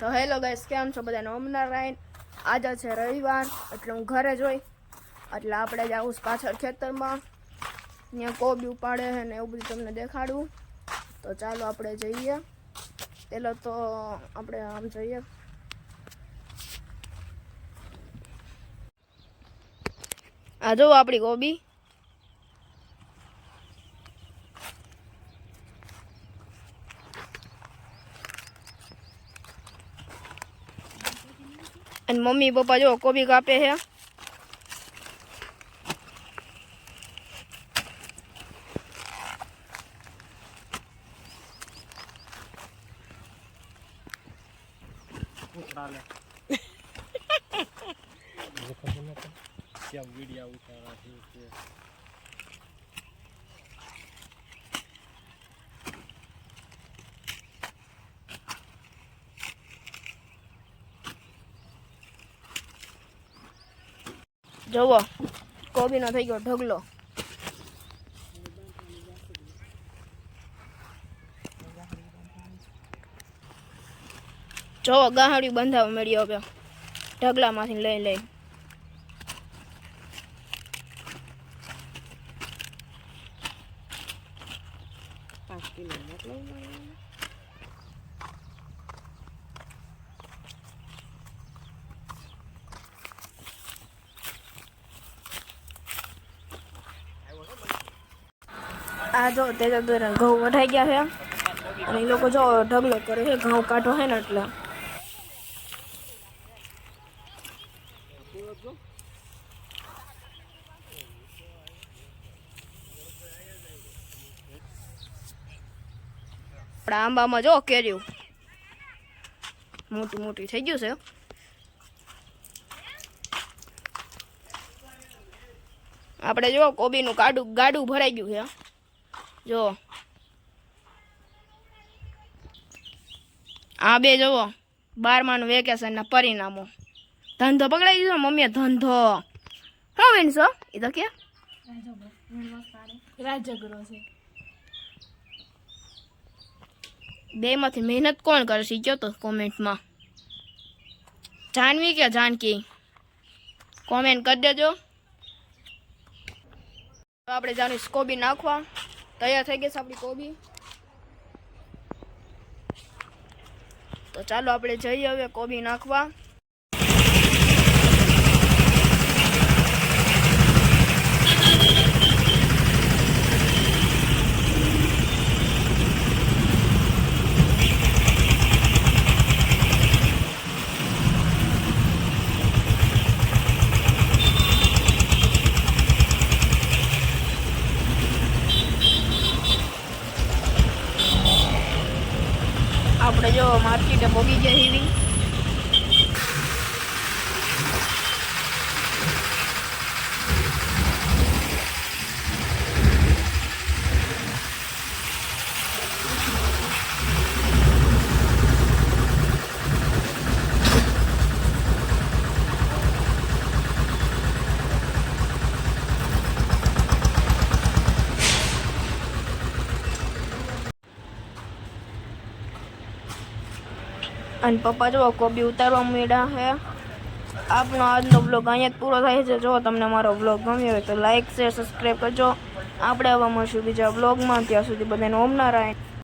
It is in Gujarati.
તો હેલો ગાઈસ, કેમ છો બધાને? ઓમ નારાયણ. આજે છે રવિવાર, એટલે હું ઘરે જ હોય, એટલે આપણે જાવું પાછળ ખેતરમાં, ત્યાં કોબી ઉપાડે છે ને એવું બધું તમને દેખાડું. તો ચાલો આપણે જઈએ. પેલો તો આપણે આમ જઈએ. આ જુઓ આપણી કોબી. અને મમ્મી પપ્પા જો કોબી કાપે છે. જુઓ કોબીનો થઈ ગયો ઢગલો. જુઓ ગાહડી બંધાવ મળ્યો હવે ઢગલામાંથી લઈ લઈ. આ જો તે ઘઉં વઢાઈ ગયા છે અને એ લોકો જો ઢગલો કરે છે. ઘઉં કાઢો છે ને એટલે આપણા આંબામાં જો કેર્યું મોટી મોટી થઈ ગયું છે. આપણે જો કોબીનું ગાડું ભરાઈ ગયું છે. જો આ બે જુઓ 12માનું વેકેશનના પરિણામો. ધંધો પકડાઈ દીધો મમ્મીએ. ધંધો શું વીણશો? એ તો કે રાજગરો છે. બેમાંથી મહેનત કોણ કરે શીખ્યો તો કોમેન્ટમાં. જાનવી કે જાનકી કોમેન્ટ કરી દેજો. આપણે જાણી કોબી નાખવા તૈયાર થઈ ગઈ છે આપણી કોબી. તો ચાલો આપણે જઈએ હવે કોબી નાખવા. આપણે જો માર્કેટે પહોંચી ગયા એવી. અને પપ્પા જો કોબી ઉતારવા માંડ્યા છે. આપનો આજનો બ્લોગ અહીંયા જ પૂરો થાય છે. જો તમને મારો બ્લોગ ગમ્યો હોય તો લાઈક શેર સબસ્ક્રાઈબ કરજો. આપણે હવે મળશું બીજા બ્લોગમાં. ત્યાં સુધી બધાને ઓમ નારાયણ.